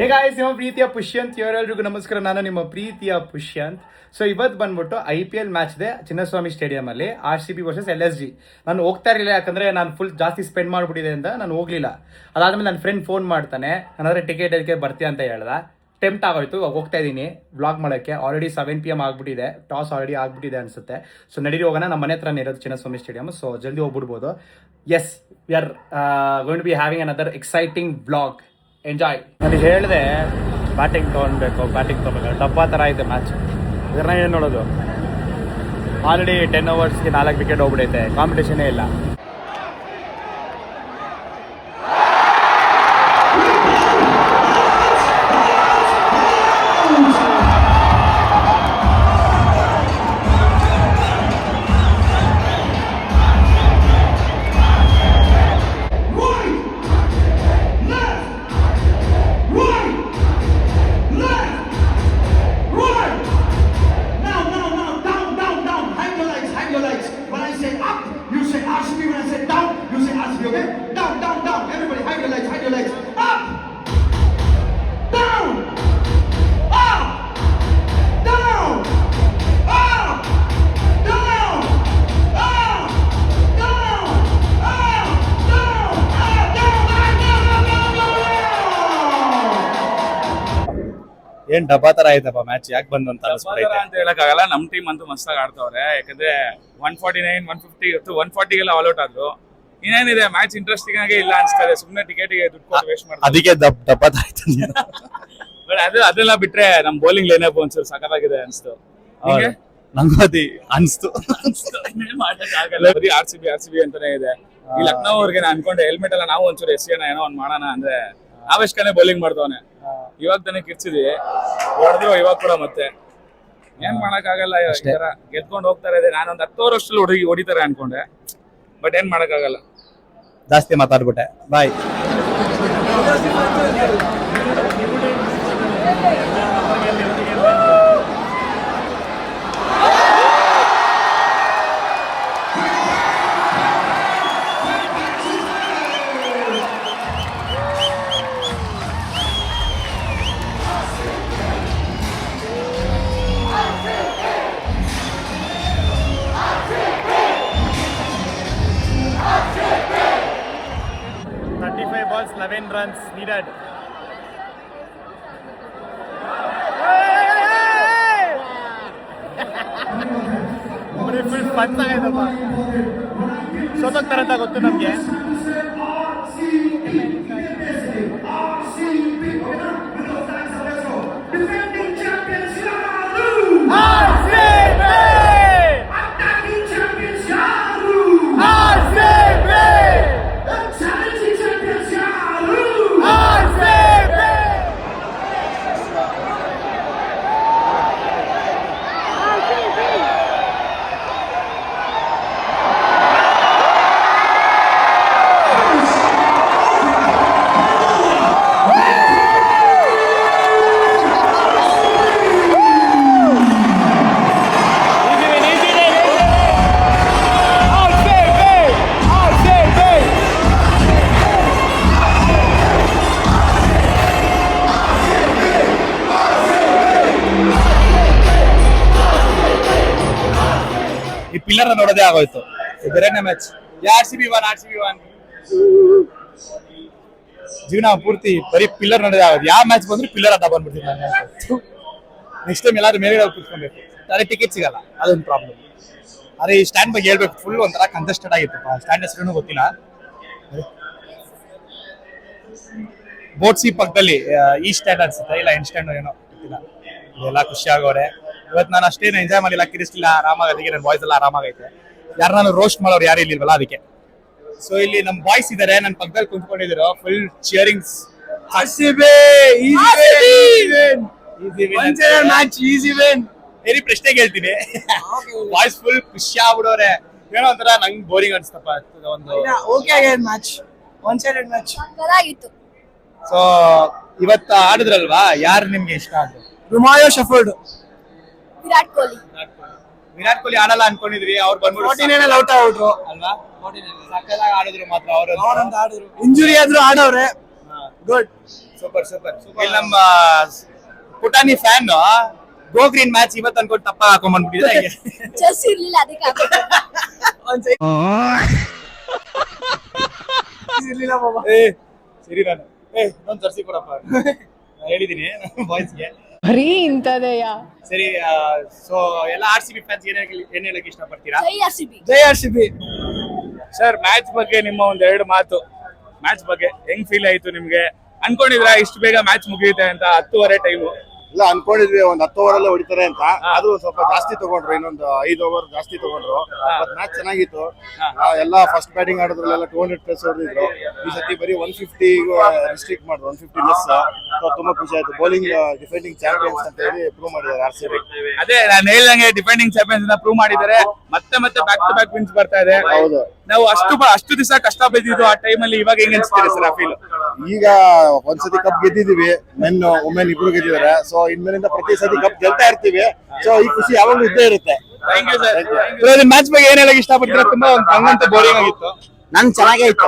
ಹೇಗಾಯ್ತು ನಿಮ್ಮ ಪ್ರೀತಿಯ ಪುಷ್ಯಂತ್ ಇವರೆಲ್ರಿಗೂ ನಮಸ್ಕಾರ. ನಾನು ನಿಮ್ಮ ಪ್ರೀತಿಯ ಪುಷ್ಯಂತ್. ಸೊ ಇವತ್ತು ಬಂದ್ಬಿಟ್ಟು IPL ಮ್ಯಾಚ್ ಇದೆ ಚಿನ್ನಸ್ವಾಮಿ ಸ್ಟೇಡಿಯಮಲ್ಲಿ, RCB ವರ್ಸಸ್ LSG. ನಾನು ಹೋಗ್ತಾ ಇರಲಿಲ್ಲ, ಯಾಕಂದರೆ ನಾನು ಫುಲ್ ಜಾಸ್ತಿ ಸ್ಪೆಂಡ್ ಮಾಡಿಬಿಟ್ಟಿದೆ ಅಂತ ನಾನು ಹೋಗಲಿಲ್ಲ. ಅದಾದಮೇಲೆ ನನ್ನ ಫ್ರೆಂಡ್ ಫೋನ್ ಮಾಡ್ತಾನೆ, ನನ್ನಾದ್ರೆ ಟಿಕೆಟ್ ಅದಕ್ಕೆ ಬರ್ತೀಯ ಅಂತ ಹೇಳ್ದ. ಟೆಂಪ್ಟ್ ಆಗೋಯ್ತು, ಹೋಗ್ತಾ ಇದ್ದೀನಿ ವ್ಲಾಗ್ ಮಾಡೋಕ್ಕೆ. ಆಲ್ರೆಡಿ 7 PM ಆಗಿಬಿಟ್ಟಿದೆ, ಟಾಸ್ ಆಲ್ರೆಡಿ ಆಗಿಬಿಟ್ಟಿದೆ ಅನಿಸುತ್ತೆ. ಸೊ ನಡೀರಿ ಹೋಗೋಣ, ನಮ್ಮ ಮನೆ ಹತ್ರನೇ ಇರೋದು ಚಿನ್ನಸ್ವಾಮಿ ಸ್ಟೇಡಿಯಮ್. ಸೊ ಜಲ್ದಿ ಹೋಗ್ಬಿಡ್ಬೋದು. Yes, we are going to be having another exciting vlog. Enjoy. ನಾನು ಹೇಳಿದೆ ಬ್ಯಾಟಿಂಗ್ ತೊಗೊಬೇಕು, ಡಬ್ಬಾ ಥರ ಐತೆ ಮ್ಯಾಚ್. ಇದನ್ನ ಏನು ನೋಡೋದು, ಆಲ್ರೆಡಿ 10 ಓವರ್ಸ್ಗೆ 4 ವಿಕೆಟ್ ಹೋಗ್ಬಿಡೈತೆ, ಕಾಂಪಿಟೇಷನೇ ಇಲ್ಲ. ಏನ್ ಡಬ್ಬಾ ತರ ಐತಪ್ಪ ಮ್ಯಾಚ್, ಯಾಕೆ ಬಂದು ಅಂತ ಅಂತ ಹೇಳಕ್ಕಾಗಲ್ಲ. ನಮ್ ಟೀಮ್ ಅಂತೂ ಮಸ್ತಾಗಿ ಆಡ್ತವ್ರೆ. ಯಾಕಂದ್ರೆ 149, 150 140ಗೆಲ್ಲ ಆಲ್ ಔಟ್ ಆದ್ರು. ಇನ್ನೇನಿದೆ, ಮ್ಯಾಚ್ ಇಂಟ್ರೆಸ್ಟಿಂಗ್ ಆಗೇ ಇಲ್ಲ ಅನ್ಸ್ತದೆ. ಸುಮ್ನೆ ಟಿಕೆಟ್ಗೆ ದುಡ್ಡು ಕೊಟ್ಟು ವೇಸ್ಟ್ ಮಾಡ್ತಾರೆ. ಅದಕ್ಕೆ ಡಬ್ಬಾ ತರ ಐತೆ. ಅದೆಲ್ಲ ಬಿಟ್ರೆ ನಮ್ ಬೌಲಿಂಗ್ ಲೈನಪ್ ಒಂಚೂರು ಸಖತ್ತಾಗಿದೆ ಅನ್ಸ್ತು. ನಂಗೂ ಅದಿ ಅನ್ಸ್ತು. ಬರೀ RCB ಅಂತಾನೆ ಇದೆ. ಈ ಲಕ್ನೋ ಅವ್ರಿಗೆ ನಾನು ಅನ್ಕೊಂಡೆ ಹೆಲ್ಮೆಟ್ ಎಲ್ಲ ನಾವು ಒಂಚೂರು ಎಸ್ಸಿಯನ್ನ ಏನೋ ಒಂದ್ ಮಾಡೋಣ ಅಂದ್ರೆ, ಆವೇಶಕನೇ ಬೌಲಿಂಗ್ ಮಾಡ್ದವನೆ. ಇವಾಗ ತಾನೇ ಕಿರ್ಚಿದ್ವಿ, ಹೊಡೆದ್ರು ಇವಾಗ ಕೂಡ ಮತ್ತೆ ಏನ್ ಮಾಡಕ್ ಆಗಲ್ಲ. ಗೆದ್ಕೊಂಡು ಹೋಗ್ತಾರೆ. ನಾನೊಂದ್ 10 ವರ್ಷದಲ್ಲಿ ಹೊಡಿತಾರೆ ಅನ್ಕೊಂಡೆ, ಬಟ್ ಏನ್ ಮಾಡಕ್ ಆಗಲ್ಲ. ಜಾಸ್ತಿ ಮಾತಾಡ್ಬಿಟ್ಟೆ, bye. balls, 11 runs needed. Full fun ಆಗೈತಪ್ಪ. ಸೋತೋಗ್ತಾರೆ ಅಂತ ಗೊತ್ತು ನಮಗೆ. ಈ ಪಿಲ್ಲರ್ ನೋಡೋದೇ ಆಗೋಯ್ತು. ಬೇರೆನೇ ಮ್ಯಾಚ್. RCB won. ಜೀವನ ಪೂರ್ತಿ ಬರೀ ಪಿಲ್ಲರ್ ನೋಡೋದೇ ಆಗೋದು. ಯಾವ ಮ್ಯಾಚ್ ಬಂದ್ರು ಪಿಲ್ಲರ್ ಅಂತ ಬಂದ್ಬಿಡ್ತೀನಿ ನಾನು. ನೆಕ್ಸ್ಟ್ ಟೈಮ್ ಎಲ್ಲಾದ್ರೂ ಮೇಲೆ ಕೂತ್ಕೊಬೇಕು, ಅದೇ ಟಿಕೆಟ್ ಸಿಗಲ್ಲ, ಅದೊಂದು ಪ್ರಾಬ್ಲಮ್. ಅದೇ ಈ ಸ್ಟ್ಯಾಂಡ್ ಬಗ್ಗೆ ಹೇಳ್ಬೇಕು, ಫುಲ್ ಒಂಥರ ಕಂಜೆಸ್ಟೆಡ್ ಆಗಿತ್ತು. ಸ್ಟ್ಯಾಂಡ್ ಹೆಸರು ಗೊತ್ತಿಲ್ಲ. ಬೋಟ್ಸಿ ಪಕ್ಕದಲ್ಲಿ ಈ ಸ್ಟ್ಯಾಂಡ್ ಅನ್ಸುತ್ತೆ, ಇಲ್ಲ ಎಂಡ್ ಸ್ಟ್ಯಾಂಡ್ ಏನೋ ಗೊತ್ತಿಲ್ಲ. ಇದೆಲ್ಲ ಖುಷಿ ಆಗೋರೆ. ಇವತ್ತು ನಾನು ಅಷ್ಟೇನು ಎಂಜಾಯ್ ಮಾಡಿಲ್ಲ, ಕಿರಿಸ್ಲಿಲ್ಲ, ಆರಾಮಾಗಿ. ಅದಕ್ಕೆ ನನ್ನ ವಾಯ್ಸ್ ಎಲ್ಲ ಆರಾಮಾಗೈತೆ. ಯಾರು ನಾನು ರೋಸ್ಟ್ ಮಾಡೋರು ಯಾರು ಇಲ್ಲಿಲ್ವಲ್ಲ, ಅದಕ್ಕೆ. ಸೊ ಇಲ್ಲಿ ನಮ್ಮ ಬಾಯ್ಸ್ ಇದಾರೆ, ನನ್ನ ಪಕ್ಕದಲ್ಲಿ ಕುಂತ್ಕೊಂಡಿದ್ರು, ಫುಲ್ ಚಿಯರಿಂಗ್ಸ್. ಏನಿ ಪ್ರಶ್ನೆ ಕೇಳ್ತೀನಿ, ಬಾಯ್ಸ್ ಫುಲ್ ಖುಷಿ ಆಗ್ಬಿಡೋರೆ. ಏನೋ ಒಂಥರ ನಂಗೆ ಬೋರಿಂಗ್ ಅನ್ಸ್ತಪ್ಪ. ಒಂದು ಓಕೆ ಆಗಿದೆ ಮ್ಯಾಚ್, ಒನ್ ಸೈಡೆಡ್ ಮ್ಯಾಚ್ ಚೆನ್ನಾಗಿತ್ತು. ಸೊ ಇವತ್ತು ಆಡಿದ್ರಲ್ವಾ, ಯಾರು ನಿಮ್ಗೆ ಇಷ್ಟ ಆದ್ರು? ರುಮಾಯೋ ಶಫರ್ಡ್, ವಿರಾಟ್ ಕೊಹ್ಲಿ ಆಡಲ್ಲ ಅನ್ಕೊಂಡಿದ್ವಿ, ಅವ್ರು ಬಂದ್ಬಿಟ್ಟು ಔಟ್ ಆಗ್ಬಿಟ್ರು ಅಲ್ವಾ. ಸಕ್ಕತ್ತಾಗಿ ಆಡಿದ್ರು ಮಾತ್ರ ಅವರು. ಇಂಜುರಿ ಆದ್ರೂ ಆಡವ್ರೆ. ಗುಡ್ ಸೂಪರ್ ಸೂಪರ್ ಇಲ್ಲಿ ನಮ್ಮ ಪುಟಾಣಿ ಫ್ಯಾನ್ ಗೋ ಗ್ರೀನ್ ಮ್ಯಾಚ್ ಇವತ್ತು ಅನ್ಕೊಂಡು ತಪ್ಪ ಹಾಕೊಂಡ್ ಬಂದ್ಬಿಟ್ಟಿದ್ರೆ ಚೆಸ್ ಇರ್ಲಿಲ್ಲ ಅದಕ್ಕೆ ಸರಿ ನಾನು ಇನ್ನೊಂದು ಜರ್ಸಿ ಕೊಡಪ್ಪ ಹೇಳಿದೀನಿ ಬಾಯ್ಸ್ಗೆ ಬರೀ ಇಂಥದೆಯ ಸರಿ ಸೊ ಎಲ್ಲ RCB ಫ್ಯಾನ್ಸ್ ಏನ್ ಹೇಳಕ್ ಇಷ್ಟಪಡ್ತೀರಾ? ಜೈ RCB. ಜೈ RCB. ಸರ್ ಮ್ಯಾಚ್ ಬಗ್ಗೆ ನಿಮ್ಮ ಒಂದ್ 2 ಮಾತು. ಮ್ಯಾಚ್ ಬಗ್ಗೆ ಹೆಂಗ್ ಫೀಲ್ ಆಯ್ತು ನಿಮ್ಗೆ? ಅನ್ಕೊಂಡಿದ್ರ ಇಷ್ಟು ಬೇಗ ಮ್ಯಾಚ್ ಮುಗಿಯುತ್ತೆ ಅಂತ? 10:30 ಟೈಮು. ಇಲ್ಲ ಅನ್ಕೊಂಡಿದ್ವಿ ಒಂದ್ 10 ಓವರ್ ಅಲ್ಲೇ ಹೊಡಿತಾರೆ ಅಂತ, ಆದ್ರೂ ಸ್ವಲ್ಪ ಜಾಸ್ತಿ ತಗೊಂಡ್ರು, ಇನ್ನೊಂದು 5 ಓವರ್ ಜಾಸ್ತಿ ತಗೊಂಡ್ರು. ಮ್ಯಾಚ್ ಚೆನ್ನಾಗಿತ್ತು. ಎಲ್ಲ ಫಸ್ಟ್ ಬ್ಯಾಟಿಂಗ್ ಆಡೋದ್ರಲ್ಲೆಲ್ಲ 200+ ಹೊಡೆದಿದ್ರು. ಈ ಸತಿ ಬರೀ 150 ರಿಸ್ಟ್ರಿಕ್ಟ್ ಮಾಡಿದ್ರು, 150 ಲೆಸ್. ತುಂಬಾ ಖುಷಿ ಆಯ್ತು. ಬೌಲಿಂಗ್ ಡಿಫೆಂಡಿಂಗ್ ಚಾಂಪಿಯನ್ಸ್ ಅಂತ ಹೇಳಿ ಪ್ರೂವ್ ಮಾಡಿದ್ದಾರೆ RCB. ಅದೇ ನಾನು ಹೇಳ್ದಂಗೆ ಡಿಫೆಂಡಿಂಗ್ ಚಾಂಪಿಯನ್ಸ್ ನ ಪ್ರೂವ್ ಮಾಡಿದ್ದಾರೆ. ಮತ್ತೆ ಬ್ಯಾಕ್ ಟು ಬ್ಯಾಕ್ ವಿನ್ಸ್ ಬರ್ತಾ ಇದೆ. ಹೌದು. ನಾವು ಅಷ್ಟು ದಿವಸ ಕಷ್ಟ ಬಿದ್ದಿದ್ದು ಆ ಟೈಮಲ್ಲಿ, ಇವಾಗ ಹೆಂಗ್ ಅನ್ಸ್ತೀರಿ ಸರ್ ಆ ಫೀಲ್? ಈಗ ಒಂದ್ಸತಿ ಕಪ್ ಗೆದ್ದಿದೀವಿ, ವುಮೆನ್ ಇಬ್ರು ಗೆದ್ದಿದ್ದಾರೆ. ಸೊ ಇನ್ಮೇಲಿಂದ ಪ್ರತಿ ಸತಿ ಕಪ್ ಗೆಲ್ತಾ ಇರ್ತೀವಿ. ಸೊ ಈ ಖುಷಿ ಯಾವಾಗ್ಲೂ ಇದ್ದೇ ಇರುತ್ತೆ. Thank you sir. ಮ್ಯಾಚ್ ಬಗ್ಗೆ ಏನ್ ಹೇಳಕ್ ಇಷ್ಟಪಡ್ತೀರಾ? ತುಂಬಾ ಹಂಗಂತ ಬೋರಿಂಗ್ ಆಗಿತ್ತು. ನನ್ ಚೆನ್ನಾಗೇ ಇತ್ತು.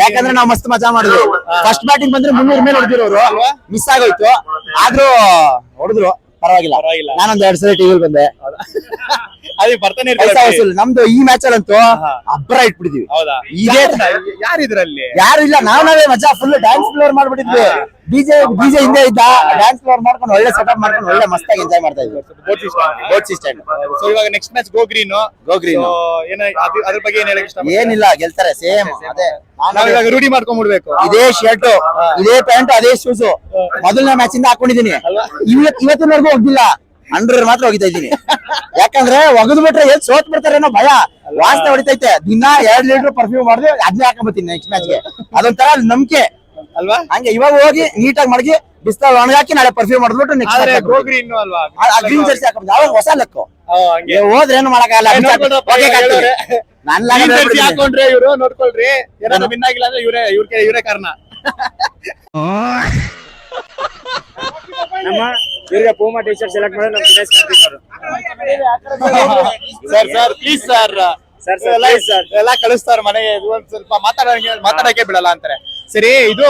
ಯಾಕಂದ್ರೆ ನಾವು ಮಸ್ತ್ ಮಜಾ ಮಾಡಿದ್ವಿ. ಫಸ್ಟ್ ಬ್ಯಾಟಿಂಗ್ ಬಂದ್ರೆ 300 ಮೇಲೆ ಹೊಡೆದಿರೋರು ಮಿಸ್ ಆಗೋಯ್ತು. ಆದ್ರೂ ಹೊಡೆದ್ರು, ಪರವಾಗಿಲ್ಲ. ನಾನೊಂದ್ 2 ಸಲ ಟಿವಿಲ್ ಬಂದೆ. ಅದೇ ಬರ್ತಾನೆ ಪೈಸಾ ವಸೂಲ್. ನಮ್ದು ಈ ಮ್ಯಾಚ್ ಅಲ್ಲಂತೂ ಅಬ್ಬರ ಇಟ್ಬಿಟ್ಟಿದೀವಿ. ಹೌದಾ? ಇದೇ ಯಾರಿದ್ರಲ್ಲಿ? ಯಾರು ಇಲ್ಲ, ನಾವೇ ಮಜಾ ಫುಲ್ ಡ್ಯಾನ್ಸ್ ಫ್ಲೋರ್ ಮಾಡ್ಬಿಟ್ಟಿದ್ವಿ. ಡಿಜೆ ಹಿಂದೆ ಇದ್ದ, ಡ್ಯಾನ್ಸ್ ಫ್ಲೋರ್ ಮಾಡ್ಕೊಂಡು ಒಳ್ಳೆ ಸೆಟಪ್ ಮಾಡ್ಕೊಂಡು ಒಳ್ಳೆ ಮಸ್ತಾಗಿ ಎಂಜಾಯ್ ಮಾಡ್ತಾ ಇದ್ವಿ. Boat system. ಸೊ ಇವಾಗ ನೆಕ್ಸ್ಟ್ ಮ್ಯಾಚ್ ಗೋ ಗ್ರೀನ್. ಏನ ಅದ್ರ ಬಗ್ಗೆ ಏನ್ ಹೇಳಕ್ ಇಷ್ಟ? ಏನಿಲ್ಲ, ಗೆಲ್ತಾರೆ. ಸೇಮ್ ಅದೇ ನಾವಿವಾಗ ರೂಢಿ ಮಾಡ್ಕೊಂಡ್ಬಿಡ್ಬೇಕು. ಇದೇ ಶರ್ಟ್, ಇದೇ ಪ್ಯಾಂಟ್, ಅದೇ ಶೂಸ್ ಮೊದಲನೇ ಮ್ಯಾಚ್ ಇಂದ ಹಾಕೊಂಡಿದೀನಿ. ಇವತ್ತಿನವರೆಗೂ ಹೋಗಿಲ್ಲ, ಅಂಡರ್ ಮಾತ್ರ ಹೋಗಿತಾ ಇದ್ದೀನಿ. ಯಾಕಂದ್ರೆ ಒಗದ್ ಬಿಟ್ರೆ ಎಲ್ಲಿ ಸೋತ್ ಬಿಡ್ತಾರೆ ಅನ್ನೋ ಭಯ. ವಾಸನೆ ಹೊಡಿತೈತೆ. ದಿನ 2 ಲೀಟರ್ ಪರ್ಫ್ಯೂಮ್ ಮಾಡಿದ್ರೆ ಅದನ್ನೇ ಹಾಕೊಂಡ್ಬತ್ತೀನಿ ನೆಕ್ಸ್ಟ್ ಮ್ಯಾಚ್ಗೆ. ಅದೊಂಥರ ನಂಬಿಕೆ ಅಲ್ವಾ? ಹಂಗೆ ಇವಾಗ ಹೋಗಿ ನೀಟಾಗಿ ಮಡಗಿ ಬಿಸ್ತಾಲ್ ಒಣಗಾಕಿ ನಾಳೆ ಪರ್ಫ್ಯೂಮ್ ಮಾಡಿದ್ಬಿಟ್ಟು ನೆಕ್ಸ್ಟ್ ಗೋ ಗ್ರೀನ್ ಅಲ್ವಾ? ಗ್ರೀನ್ ಜರ್ಸಿ ಹಾಕೊಂಡು ಯಾವಾಗ ಹೊಸ ಲೆಕ್ಕು. ಹೋದ್ರೆ ಏನು ಮಾಡಕ್ಕಾಗಲ್ಲ. ಹಾಕೊಂಡ್ರೆ ಇವ್ರು ನೋಡ್ಕೊಳ್ರಿ, ಏನಾದ್ರು ವಿನ್ ಆಗಿಲ್ಲ ಅಂದ್ರೆ ಇವ್ರೇ ಕಾರಣ. ಇವ್ರಿಗೆ ಪೂಮಾ ಟಿ ಶರ್ಟ್ ಸೆಲೆಕ್ಟ್ ಮಾಡಿ ನಮ್ಮ ದಿನೇಶ್ ಕಾರ್ತಿಕ್ ಅವರು. ಸರ್ ಪ್ಲೀಸ್ ಸರ್ ಎಲ್ಲ ಕಳಿಸ್ತಾರ ಮನೆಗೆ. ಒಂದ್ ಸ್ವಲ್ಪ ಮಾತಾಡಕ್ಕೆ ಬಿಡಲ್ಲ ಅಂತಾರೆ. ಸರಿ, ಇದು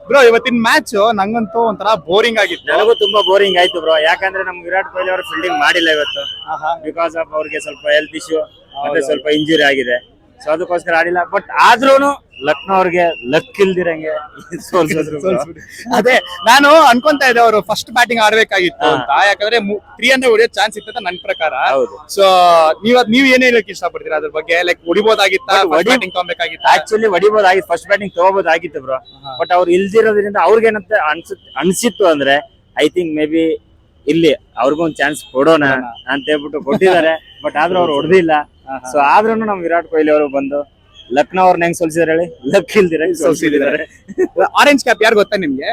ಬ್ರೋ ಇವತ್ತಿನ ಮ್ಯಾಚ್ ನಂಗಂತೂ ಒಂಥರ ಬೋರಿಂಗ್ ಆಗಿತ್ತು. ನನಗೂ ತುಂಬಾ ಬೋರಿಂಗ್ ಆಯ್ತು ಬ್ರೋ. ಯಾಕಂದ್ರೆ ನಮ್ ವಿರಾಟ್ ಕೊಹ್ಲಿ ಅವರು ಫೀಲ್ಡಿಂಗ್ ಮಾಡಿಲ್ಲ ಇವತ್ತು. ಬಿಕಾಸ್ ಆಫ್ ಅವ್ರಿಗೆ ಸ್ವಲ್ಪ ಹೆಲ್ತ್ ಇಶ್ಯೂ ಮತ್ತೆ ಸ್ವಲ್ಪ ಇಂಜುರಿ ಆಗಿದೆ. ಸೊ ಅದಕ್ಕೋಸ್ಕರ ಆಡಿಲ್ಲ. ಬಟ್ ಆದ್ರೂನು ಲಕ್ನೋ ಅವ್ರಿಗೆ ಲಕ್ ಇಲ್ದಿರಂಗೆ ಸೋಲ್ಸಿದ್ರು. ಅದೇ ನಾನು ಅನ್ಕೊಂತಾ ಇದ್ದೆ ಅವರು ಫಸ್ಟ್ ಬ್ಯಾಟಿಂಗ್ ಆಡ್ಬೇಕಾಗಿತ್ತು ಅಂತ. ಯಾಕಂದ್ರೆ 300 ಹೊಡೆಯೋ ಚಾನ್ಸ್ ಇತ್ತು ನನ್ನ ಪ್ರಕಾರ. ಸೊ ನೀವ್ ಏನ್ ಹೇಳಕ್ ಇಷ್ಟಪಡ್ತೀರಾ ಅದ್ರ ಬಗ್ಗೆ? ಲೈಕ್ ಹೊಡಿಬೋದಾಗಿತ್ತ, ಬ್ಯಾಟಿಂಗ್ ತಗೋಬೇಕಾಗಿತ್ತ? ಆಕ್ಚುಲಿ ಹೊಡಿಬೋದಾಗಿತ್ತು, ಫಸ್ಟ್ ಬ್ಯಾಟಿಂಗ್ ತಗೋಬೋದಾಗಿತ್ತು ಬ್ರೋ. ಬಟ್ ಅವ್ರು ಇಲ್ದಿರೋದ್ರಿಂದ ಅವ್ರಿಗೇನಂತ ಅನ್ಸಿತ್ತು ಅಂದ್ರೆ ಐ ಥಿಂಕ್ ಮೇ ಬಿ ಇಲ್ಲಿ ಅವ್ರಿಗೂ ಒಂದ್ ಚಾನ್ಸ್ ಕೊಡೋಣ ಅಂತ ಹೇಳ್ಬಿಟ್ಟು ಕೊಟ್ಟಿದ್ದಾರೆ. ಬಟ್ ಆದ್ರೂ ಅವ್ರು ಹೊಡೆದಿಲ್ಲ. ಸೊ ಆದ್ರೂ ನಮ್ ವಿರಾಟ್ ಕೊಹ್ಲಿ ಅವರು ಬಂದು ಲಕ್ನೋ ಅವ್ರನ್ನ ಹೆಂಗ್ ಸೋಲ್ಸಿದಾರೆ ಹೇಳಿ? ಲಕ್ ಇಲ್ದಿರ ಸೋಲ್ಸಿದ್ದಾರೆ. ಆರೆಂಜ್ ಕ್ಯಾಪ್ ಯಾರು ಗೊತ್ತಾ ನಿಮ್ಗೆ?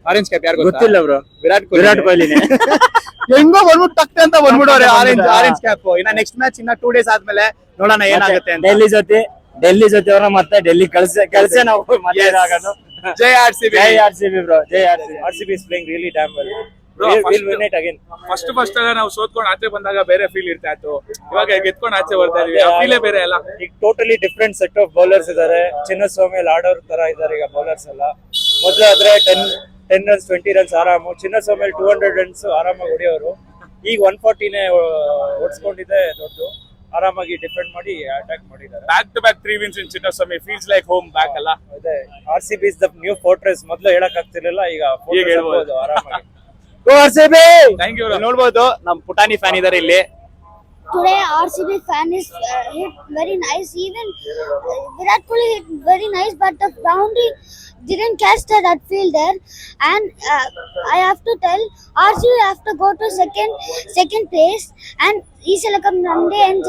ಆರೆಂಜ್ ಕ್ಯಾಪ್ ಯಾರು ಗೊತ್ತಿಲ್ಲ ಬ್ರೋ. ವಿರಾಟ್ ಕೊಹ್ಲಿನೇ. ಹೆಂಗೋ ಬಂದ್ಬಿಟ್ಟು ಟಕ್ ಅಂತ ಬಂದ್ಬಿಡೋರೆ ಆರೆಂಜ್ ಕ್ಯಾಪ್. ಇನ್ನ ನೆಕ್ಸ್ಟ್ ಮ್ಯಾಚ್ ಇನ್ನ 2 ಡೇಸ್ ಆದ್ಮೇಲೆ ನೋಡೋಣ ಏನಾಗುತ್ತೆ ಅಂತ. ಡೆಲ್ಲಿ ಜೊತೆ ಅವ್ರನ್ನ ಮತ್ತೆ ಡೆಲ್ಲಿ ಕಳ್ಸೆ ನಾವು ಆಗೋದು. ಜೈ RCB. Jai RCB bro. Jai RCB is playing really damn well. We'll win it again. First ನಾವು ಸೋತ್ಕೊಂಡು ಆಚೆ ಬಂದಾಗ ಬೇರೆ ಫೀಲ್ ಇರ್ತಾ ಇತ್ತು. ಇವಾಗ ಗೆದ್ಕೊಂಡು ಆಚೆ ಬರ್ತಾ ಇದೀವಿ, ಆ ಫೀಲೇ ಬೇರೆ ಅಲ್ಲ. ಈಗ totally different set of bowlers ಇದಾರೆ. ಚಿನ್ನಸ್ವಾಮಿ ಆಡೋರ್ ತರ ಇದಾರೆ ಈಗ ಬೌಲರ್ಸ್ ಎಲ್ಲ. ಮೊದ್ಲಾದ್ರೆ 10 runs 20 runs ಆರಾಮು. ಚಿನ್ನಸ್ವಾಮಿ 200 runs ಆರಾಮಾಗಿ ಹೊಡಿಯೋರು. ಈಗ 140ನೇ ಓಡಿಸ್ಕೊಂಡಿದೆ ದೊಡ್ಡದು. ಆರಾಮಾಗಿ ಡಿಫೆಂಡ್ ಮಾಡಿ ಅಟ್ಯಾಕ್ ಮಾಡಿದ್ದಾರೆ. Back to back 3 wins in Chinnaswamy feels like home back ಅಲ್ಲ. ಅದೇ RCB is the new fortress. ಮೊದ್ಲು ಹೇಳಕ್ ಆಗ್ತಿರ್ಲಿಲ್ಲ, ಈಗ ಹೇಳ್ಬೋದು ಆರಾಮಾಗಿ. Thank you. ನೋಡ್ಬೋದು ನಮ್ ಪುಟಾಣಿ ಫ್ಯಾನ್ ಇದಾರೆ ಇಲ್ಲಿ. Today RCB fan is hit very nice. Even Virat Kohli hit very nice, but the boundary didn't catch that fielder. And I have to tell RCB have to go to second place. And Isalakam Nande and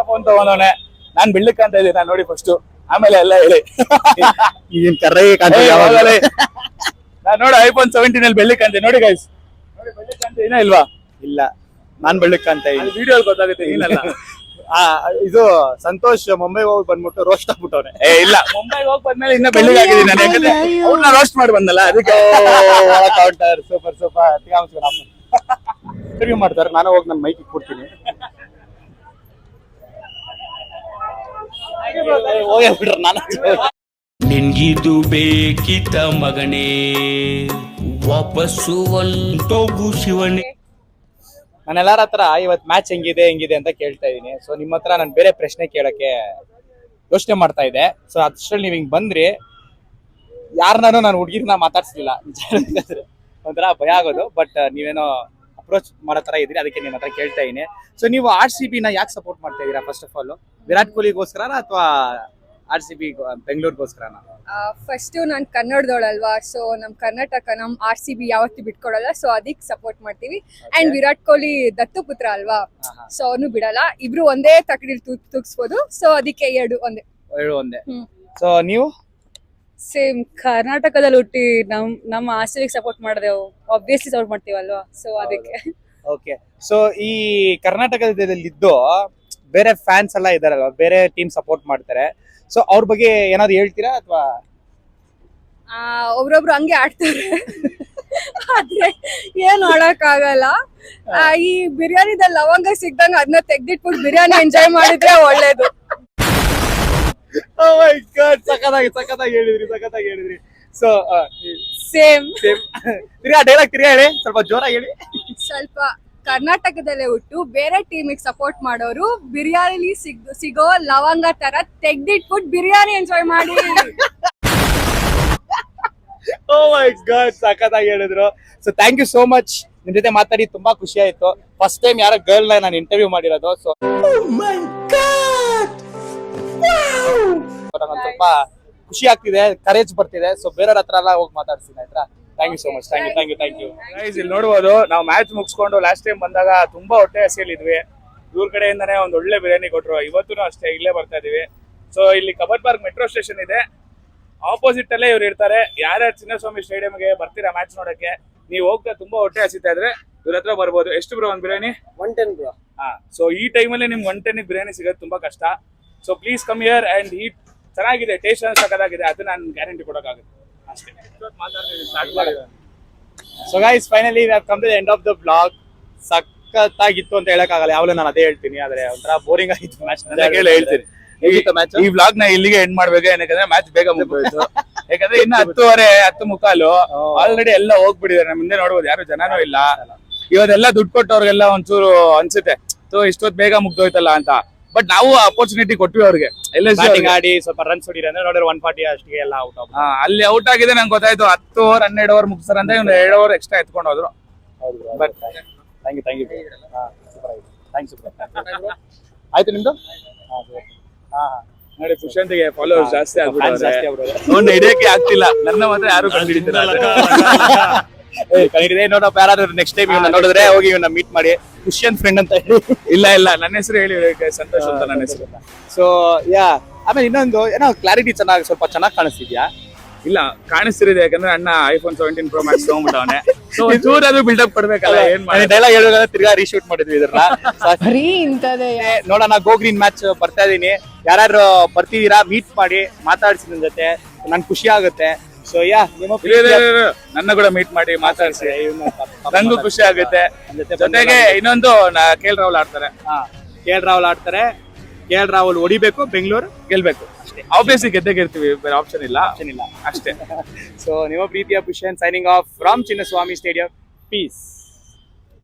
phone ತಗೊಂಡವನೆ. ನಾನ್ ಬಿಡ್ಲಿಕ್ಕೆ ಅಂತ ಇದ್ದೀನಿ, ನಾನು ನೋಡಿ first, ಆಮೇಲೆ ಎಲ್ಲ ಹೇಳಿ. ನಾನ್ ನೋಡಿ iPhone 17 ಅಲ್ಲಿ ಬೆಳ್ಳಿಕಂತೆ ನೋಡಿ ಗೈಸ್. ಏನೋ ಇಲ್ವಾ? ಇಲ್ಲ, ನಾನ್ ಬೆಳ್ಳಕ್ಕಂತ ವಿಡಿಯೋ ಗೊತ್ತಾಗುತ್ತೆ. ಏನಲ್ಲ ಇದು ಸಂತೋಷ್ ಮುಂಬೈ ಹೋಗಿ ಬಂದ್ಬಿಟ್ಟು ರೋಸ್ಟ್ ಆಗ್ಬಿಟ್ಟವ್ರೆ. ಇಲ್ಲ, ಮುಂಬೈಗೆ ಹೋಗಿ ಬಂದ್ಮೇಲೆ ಇನ್ನ ಬೆಳ್ಳಿಗಾಗಿದ್ದೀನಿ ನಾನು. ಯಾಕಂದ್ರೆ ಅವ್ರನ್ನ ರೋಸ್ಟ್ ಮಾಡಿ ಬಂದಲ್ಲ, ಅದಕ್ಕೆ. ಕೌಂಟರ್ ಸೂಪರ್ ಇಂಟರ್ವ್ಯೂ ಮಾಡ್ತಾರೆ. ನಾನು ಹೋಗಿ ನನ್ನ ಮೈಕ್ ಕೊಡ್ತೀನಿ. ಹೋಗೇ ಬಿಡ್ರಿ ನಾನು ನಿನ್ಗಿದು ಬೇಕಿತ ಮಗನೇ ವಾಪಸ್ಸು ಒಂಟೋಗು ಶಿವನೇ. ನಾನು ಎಲ್ಲಾರ ಹತ್ರ ಇವತ್ತು ಮ್ಯಾಚ್ ಹೆಂಗಿದೆ ಅಂತ ಕೇಳ್ತಾ ಇದೀನಿ. ಸೊ ನಿಮ್ಮ ಹತ್ರ ನಾನು ಬೇರೆ ಪ್ರಶ್ನೆ ಕೇಳಕ್ಕೆ ಯೋಚನೆ ಮಾಡ್ತಾ ಇದ್ದೆ. ಸೊ ಅಷ್ಟರಲ್ಲಿ ನೀವು ಹಿಂಗ್ ಬಂದ್ರಿ, ಯಾರನ್ನಾನು ನಾನು ಹುಡುಗಿರ್ನ ಮಾತಾಡ್ಸ್ಲಿಲ್ಲ, ಒಂಥರ ಭಯ ಆಗೋದು. ಬಟ್ ನೀವೇನೋ ಅಪ್ರೋಚ್ ಮಾಡೋ ತರ ಇದ್ರಿ, ಅದಕ್ಕೆ ನಿಮ್ಮ ಹತ್ರ ಕೇಳ್ತಾ ಇದೀನಿ. ಸೊ ನೀವು RCB ನ ಯಾಕೆ ಸಪೋರ್ಟ್ ಮಾಡ್ತಾ ಇದೀರಾ? ಫಸ್ಟ್ ಆಫ್ ಆಲ್ ವಿರಾಟ್ ಕೊಹ್ಲಿಗೋಸ್ಕರ ಅಥವಾ RCB ಬೆಂಗಳೂರಿಗೋಸ್ಕರನಾ? ಫಸ್ಟ್ ನಾನು ಕನ್ನಡದವಳಲ್ವಾ, ಸೊ ನಮ್ ಕರ್ನಾಟಕ ನಮ್ RCB ಯಾವತ್ತೂ ಬಿಟ್ಕೊಡಲ್ಲ, ಸೊ ಅದಕ್ಕೆ ಸಪೋರ್ಟ್ ಮಾಡ್ತೀವಿ. ಅಂಡ್ ವಿರಾಟ್ ಕೊಹ್ಲಿ ದತ್ತು ಪುತ್ರ ಅಲ್ವಾ, ಸೊ ಅವನು ಬಿಡಲ್ಲ, ಇಬ್ರು ಒಂದೇ ತಕಡಿಲ್ ತೂಗಿಸ್ಬೋದು, ಸೊ ಅದಕ್ಕೆ ಎರಡು ಒಂದೇ. ಸೊ ನೀವು ಸೇಮ್ ಕರ್ನಾಟಕದಲ್ಲಿ ಹುಟ್ಟಿ ನಮ್ಮ RCB ಸಪೋರ್ಟ್ ಮಾಡಿದೆವು, ಆಬ್ವಿಯಸ್ಲಿ ಸಪೋರ್ಟ್ ಮಾಡ್ತೀವಲ್ವಾ, ಸೊ ಅದಕ್ಕೆ. ಓಕೆ. ಸೊ ಈ ಕರ್ನಾಟಕದಲ್ಲಿದ್ದು ಬೇರೆ ಫ್ಯಾನ್ಸ್ ಎಲ್ಲ ಇದಾರಲ್ವಾ, ಬೇರೆ ಟೀಮ್ ಸಪೋರ್ಟ್ ಮಾಡ್ತಾರೆ. ಸೊ ಅವ್ರ ಬಗ್ಗೆ ಏನಾದ್ರು ಹೇಳ್ತೀರಾ ಅಥವಾ? ಒಬ್ರೊಬ್ರು ಹಂಗೆ ಆಡ್ತಾರೆ, ಆದ್ರೆ ಏನ್ ಆಡಕ್ ಆಗಲ್ಲ. ಈ ಬಿರಿಯಾನಿದಲ್ಲಿ ಲವಂಗ ಸಿಗ್ದಂಗ ಅದನ್ನ ತೆಗ್ದಿಟ್ಬಿಟ್ಟು ಬಿರಿಯಾನಿ ಎಂಜಾಯ್ ಮಾಡಿದ್ರೆ ಒಳ್ಳೇದು. ಸಖತ್ತಾಗಿ ಹೇಳಿದ್ರಿ. ಸೊ ಸೇಮ್ ತಿರ್ಗಾ ಡೈಲಾಗ್ ಹೇಳಿ, ಸ್ವಲ್ಪ ಜೋರಾಗಿ ಹೇಳಿ. ಸ್ವಲ್ಪ ಕರ್ನಾಟಕದಲ್ಲೇ ಹುಟ್ಟು ಬೇರೆ ಟೀಮಿಗೆ ಸಪೋರ್ಟ್ ಮಾಡೋರು ಬಿರಿಯಾನಿ ಸಿಗೋ ಲವಂಗ ತರ ತೆಗ್ದಿಟ್ಬಿಟ್ಟು ಬಿರಿಯಾನಿ ಎಂಜಾಯ್ ಮಾಡಿ. ಸಖತ್ತಾಗಿ ಹೇಳಿದ್ರು. So thank you so much. ನಿಮ್ ಜೊತೆ ಮಾತಾಡಿ ತುಂಬಾ ಖುಷಿ ಆಯ್ತು. ಫಸ್ಟ್ ಟೈಮ್ ಯಾರೋ ಗರ್ಲ್ ನಾನು ಇಂಟರ್ವ್ಯೂ ಮಾಡಿರೋದು. ಸೊ ಸ್ವಲ್ಪ ಖುಷಿ ಆಗ್ತಿದೆ, ಕರೇಜ್ ಬರ್ತಿದೆ. ಸೊ ಬೇರೆಯವ್ರ ಹತ್ರ ಎಲ್ಲ ಹೋಗಿ ಮಾತಾಡ್ತೀನಿ ಆಯ್ತಾ? Thank you so much. Thank you. ಇಲ್ಲಿ ನೋಡ್ಬೋದು, ನಾವು ಮ್ಯಾಚ್ ಮುಗಿಸ್ಕೊಂಡು ಲಾಸ್ಟ್ ಟೈಮ್ ಬಂದಾಗ ತುಂಬಾ ಹೊಟ್ಟೆ ಹಸಿಯಲ್ಲಿದ್ವಿ. ಇವ್ರ ಕಡೆಯಿಂದಾನೆ ಒಂದ್ ಒಳ್ಳೆ ಬಿರಿಯಾನಿ ಕೊಟ್ರು. ಇವತ್ತು ಅಷ್ಟೇ ಇಲ್ಲೇ ಬರ್ತಾ ಇದೀವಿ. ಸೊ ಇಲ್ಲಿ ಕಬರ್ ಪಾರ್ಕ್ ಮೆಟ್ರೋ ಸ್ಟೇಷನ್ ಇದೆ, ಆಪೋಸಿಟ್ ಅಲ್ಲೇ ಇವ್ರು ಇರ್ತಾರೆ. ಯಾರ್ಯಾರು ಚಿನ್ನಸ್ವಾಮಿ ಸ್ಟೇಡಿಯಂಗೆ ಬರ್ತೀರಾ ಮ್ಯಾಚ್ ನೋಡಕ್ಕೆ, ನೀವು ಹೋಗ್ತಾ ತುಂಬಾ ಹೊಟ್ಟೆ ಹಸಿತಾ ಇದ್ರೆ ಇವ್ರ ಹತ್ರ ಬರ್ಬೋದು. ಎಷ್ಟು ಬ್ರೋ ಒಂದ್ ಬಿರಿಯಾನಿ? 110 ಬ್ರೋ. ಸೊ ಈ ಟೈಮಲ್ಲಿ ನಿಮ್ಗೆ 110 ಬಿರಿಯಾನಿ ಸಿಗೋದು ತುಂಬಾ ಕಷ್ಟ. So please come here and eat. ಚೆನ್ನಾಗಿದೆ, ಟೇಸ್ಟ್ ಸಕ್ಕತ್ತಾಗಿದೆ, ಅದು ನಾನು ಗ್ಯಾರಂಟಿ ಕೊಡೋಕ್ಕಾಗುತ್ತೆ ಅಷ್ಟೇ. So guys, finally we have come to the end of the blog. ಸಖತ್ತಾಗಿತ್ತು ಅಂತ ಹೇಳಕ್ಕಾಗಲ್ಲ, ಯಾವಾಗಲೂ ನಾನು ಅದೇ ಹೇಳ್ತೀನಿ. ಆದ್ರೆ ಒಂಥರ ಬೋರಿಂಗ್ ಆಗಿತ್ತು ಮ್ಯಾಚ್. ಹೇಳ್ತೀನಿ, ಈ ವ್ಲಾಗ್ ನ ಇಲ್ಲಿಗೆ ಎಂಡ್ ಮಾಡ್ಬೇಕು. ಯಾಕಂದ್ರೆ ಮ್ಯಾಚ್ ಬೇಗ ಮುಗಿದೋಯ್ತು. ಯಾಕಂದ್ರೆ ಇನ್ನು 10:30 ಆಲ್ರೆಡಿ ಎಲ್ಲ ಹೋಗ್ಬಿಟ್ಟಿದ್ದಾರೆ. ಮುಂದೆ ನೋಡ್ಬೋದು, ಯಾರು ಜನನೂ ಇಲ್ಲ. ಇವತ್ತೆಲ್ಲ ದುಡ್ಡು ಕೊಟ್ಟವ್ರಿಗೆಲ್ಲ ಒಂಚೂರು ಅನ್ಸುತ್ತೆ, ಸೊ ಇಷ್ಟೊತ್ತು ಬೇಗ ಮುಗ್ದೋಯ್ತಲ್ಲ ಅಂತ. ಬಟ್ ನಾವು ಅಪರ್ಚುನಿಟಿ ಕೊಟ್ವಿ ಅವ್ರಿಗೆ. ಬ್ಯಾಟಿಂಗ್ ಆಡಿ ಸ್ವಲ್ಪ ರನ್ಸ್ ಹೊಡಿದ್ರೆ ಅಂದ್ರೆ ನೋಡಿದ್ರೆ 140 ಅಷ್ಟಿಗೆ ಎಲ್ಲ ಔಟ್ ಆಗ. ಅಲ್ಲಿ ಔಟ್ ಆಗಿದೆ ನಂಗೆ ಗೊತ್ತಾಯ್ತು. 10 ಓವರ್ 12 ಓವರ್ ಮುಗಿಸ್ತಾರ ಅಂತ ಒಂದು 2 ಓವರ್ ಎಕ್ಸ್ಟ್ರಾ ಎತ್ಕೊಂಡು ಹೋದ್ರು. But thank you. ಆಯ್ತು ನಿಮ್ದು? ನೋಡಿ, ಪುಷ್ಯಂತಿಗೆ ಫಾಲೋವರ್ಸ್ ಜಾಸ್ತಿ ಆಗ್ಬಿಟ್ಟು ಹಿಡಿಯಕ್ಕೆ ಆಗ್ತಿಲ್ಲ. ನನ್ನ ಮಾತ್ರ ಯಾರು ಕಂಡಿದೆ. ನೋಡಪ್ಪ, ಯಾರಾದ್ರೂ ನೆಕ್ಸ್ಟ್ ಟೈಮ್ ಇವನ್ನ ನೋಡಿದ್ರೆ ಹೋಗಿ ಇವನ್ನ ಮೀಟ್ ಮಾಡಿ. ಪುಷ್ಯಂತ್ ಫ್ರೆಂಡ್ ಅಂತ ಹೇಳಿ. ಇಲ್ಲ, ನನ್ನ ಹೆಸರು ಹೇಳಿ, ಸಂತೋಷ್ ಅಂತ ನನ್ನ ಹೆಸರು. ಸೊ ಆಮೇಲೆ ಇನ್ನೊಂದು ಏನೋ ಕ್ಲಾರಿಟಿ ಸ್ವಲ್ಪ ಚೆನ್ನಾಗಿ ಕಾಣಿಸ್ತಿದ್ಯಾ? ಇಲ್ಲ, ಕಾಣಿಸ್ತಿರಿದೆ. ಯಾಕಂದ್ರೆ ಅಣ್ಣ iPhone 17 Pro Max ತಗೊಂಡ್ಬಿಟ್ಟವನೆ. ಸೊ ಚೂರ್ ಅದು ಬಿಲ್ಡಪ್ ಕೊಡ್ಬೇಕಲ್ಲ. ಏನ್ ಮಾಡಿ ಡೈಲಾಗ್ ಹೇಳುವಾಗ ತಿರ್ಗಾ ರೀಶೂಟ್ ಮಾಡಿದ್ವಿ ಇದ್ರನ್ನ. ನೋಡೋಣ, ಗೋ ಗ್ರೀನ್ ಮ್ಯಾಚ್ ಬರ್ತಾ ಇದೀನಿ. ಯಾರು ಬರ್ತಿದೀರಾ ಮೀಟ್ ಮಾಡಿ, ಮಾತಾಡ್ಸಿ ನನ್ನ ಜೊತೆ, ನನ್ ಖುಷಿ ಆಗುತ್ತೆ. ಸೊ ನನ್ನ ಕೂಡ ಮೀಟ್ ಮಾಡಿ ಮಾತಾಡ್ಸಿ, ನಂಗೂ ಖುಷಿ ಆಗುತ್ತೆ. ಜೊತೆಗೆ ಇನ್ನೊಂದು KL ರಾಹುಲ್ ಆಡ್ತಾರೆ. KL ರಾಹುಲ್ ಹೊಡಿಬೇಕು, ಬೆಂಗಳೂರು ಗೆಲ್ಬೇಕು ಅಷ್ಟೇ. ಆಬ್ವಿಯಸ್ಲಿ ಗೆದ್ದೇ ಗೆಲ್ತೀವಿ, ಬೇರೆ ಆಪ್ಷನ್ ಇಲ್ಲ ಅಷ್ಟೇ. ಸೊ ನಿಮ್ಮ ಪ್ರೀತಿಯ Pushyanth signing off from Chinnaswamy stadium. Piece.